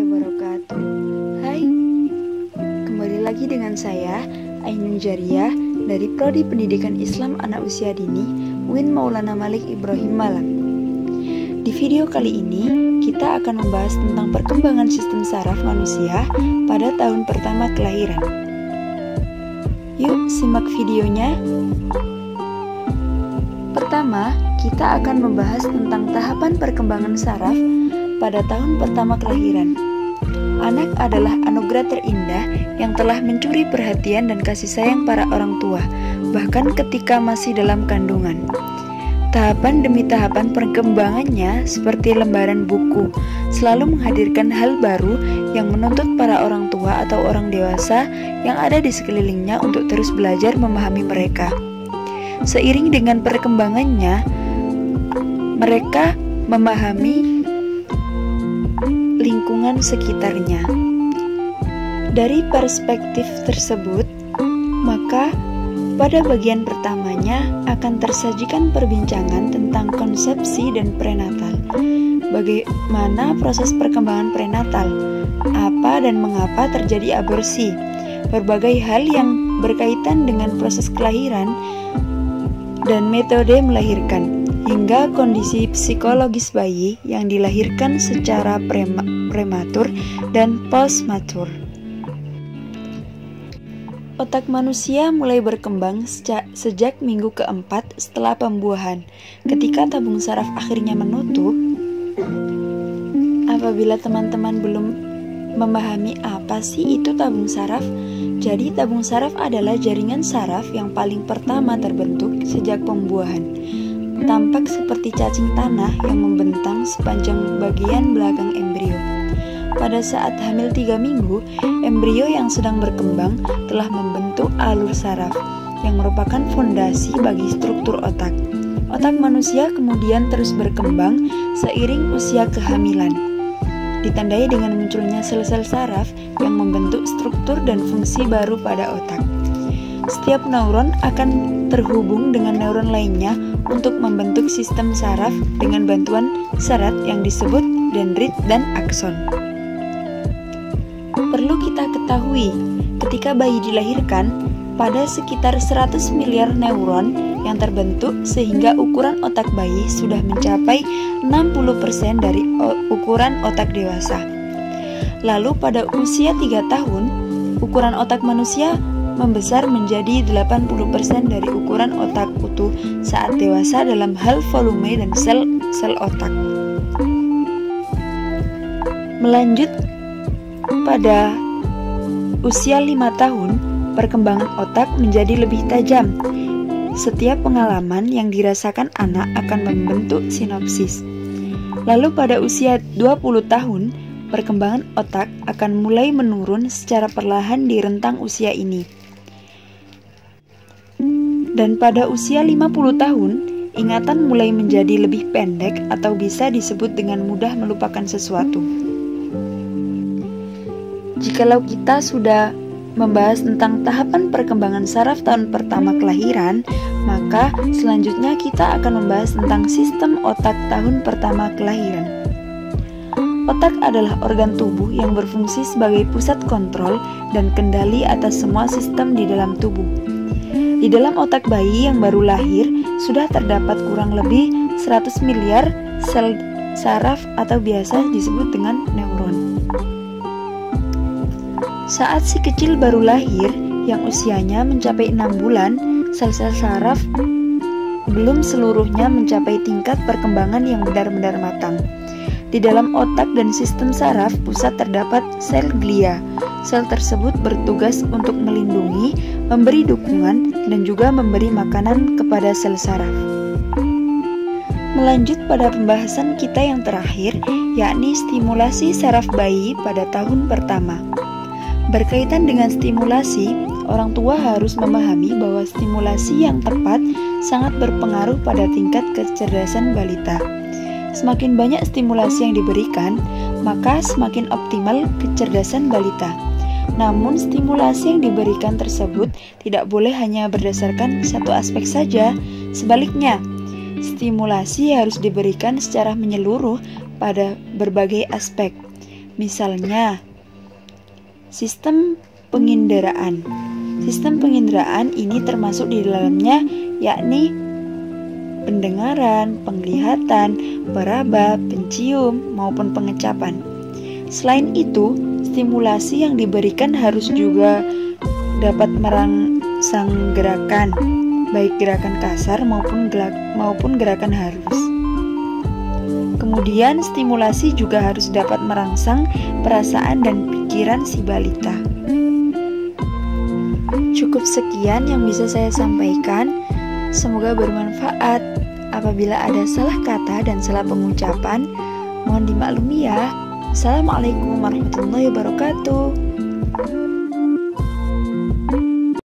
wabarakatuh. Hai, kembali lagi dengan saya Ainun Jariah dari Prodi Pendidikan Islam Anak Usia Dini UIN Maulana Malik Ibrahim Malang. Di video kali ini kita akan membahas tentang perkembangan sistem saraf manusia pada tahun pertama kelahiran. Yuk simak videonya. Pertama, kita akan membahas tentang tahapan perkembangan saraf pada tahun pertama kelahiran. Anak adalah anugerah terindah yang telah mencuri perhatian dan kasih sayang para orang tua, bahkan ketika masih dalam kandungan. Tahapan demi tahapan perkembangannya seperti lembaran buku, selalu menghadirkan hal baru yang menuntut para orang tua atau orang dewasa yang ada di sekelilingnya untuk terus belajar memahami mereka. Seiring dengan perkembangannya, mereka memahami lingkungan sekitarnya. Dari perspektif tersebut, maka pada bagian pertamanya akan tersajikan perbincangan tentang konsepsi dan prenatal. Bagaimana proses perkembangan prenatal, apa dan mengapa terjadi aborsi, berbagai hal yang berkaitan dengan proses kelahiran dan metode melahirkan, hingga kondisi psikologis bayi yang dilahirkan secara prematur dan postmatur. Otak manusia mulai berkembang sejak minggu keempat setelah pembuahan. Ketika tabung saraf akhirnya menutup, apabila teman-teman belum memahami apa sih itu tabung saraf, jadi tabung saraf adalah jaringan saraf yang paling pertama terbentuk sejak pembuahan. Tampak seperti cacing tanah yang membentang sepanjang bagian belakang embrio. Pada saat hamil 3 minggu, embrio yang sedang berkembang telah membentuk alur saraf yang merupakan fondasi bagi struktur otak. Otak manusia kemudian terus berkembang seiring usia kehamilan, ditandai dengan munculnya sel-sel saraf yang membentuk struktur dan fungsi baru pada otak. Setiap neuron akan terhubung dengan neuron lainnya untuk membentuk sistem saraf dengan bantuan serat yang disebut dendrit dan akson. Perlu kita ketahui, ketika bayi dilahirkan, pada sekitar 100 miliar neuron yang terbentuk sehingga ukuran otak bayi sudah mencapai 60% dari ukuran otak dewasa. Lalu pada usia 3 tahun, ukuran otak manusia membesar menjadi 80% dari ukuran otak utuh saat dewasa dalam hal volume dan sel otak. Melanjut, pada usia 5 tahun, perkembangan otak menjadi lebih tajam. Setiap pengalaman yang dirasakan anak akan membentuk sinopsis. Lalu pada usia 20 tahun, perkembangan otak akan mulai menurun secara perlahan di rentang usia ini. Dan pada usia 50 tahun, ingatan mulai menjadi lebih pendek atau bisa disebut dengan mudah melupakan sesuatu. Jikalau kita sudah membahas tentang tahapan perkembangan saraf tahun pertama kelahiran, maka selanjutnya kita akan membahas tentang sistem otak tahun pertama kelahiran. Otak adalah organ tubuh yang berfungsi sebagai pusat kontrol dan kendali atas semua sistem di dalam tubuh. Di dalam otak bayi yang baru lahir sudah terdapat kurang lebih 100 miliar sel saraf atau biasa disebut dengan neuron. Saat si kecil baru lahir yang usianya mencapai 6 bulan, sel-sel saraf belum seluruhnya mencapai tingkat perkembangan yang benar-benar matang. Di dalam otak dan sistem saraf pusat terdapat sel glia. Sel tersebut bertugas untuk melindungi, memberi dukungan, dan juga memberi makanan kepada sel saraf. Melanjut pada pembahasan kita yang terakhir, yakni stimulasi saraf bayi pada tahun pertama. Berkaitan dengan stimulasi, orang tua harus memahami bahwa stimulasi yang tepat sangat berpengaruh pada tingkat kecerdasan balita. Semakin banyak stimulasi yang diberikan, maka semakin optimal kecerdasan balita. Namun, stimulasi yang diberikan tersebut tidak boleh hanya berdasarkan satu aspek saja. Sebaliknya, stimulasi harus diberikan secara menyeluruh pada berbagai aspek. Misalnya, sistem penginderaan. Sistem penginderaan ini termasuk di dalamnya yakni pendengaran, penglihatan, meraba, pencium, maupun pengecapan. Selain itu, stimulasi yang diberikan harus juga dapat merangsang gerakan, baik gerakan kasar maupun gerakan halus. Kemudian, stimulasi juga harus dapat merangsang perasaan dan pikiran si balita. Cukup sekian yang bisa saya sampaikan. Semoga bermanfaat. Apabila ada salah kata dan salah pengucapan, mohon dimaklumi ya. Assalamualaikum warahmatullahi wabarakatuh.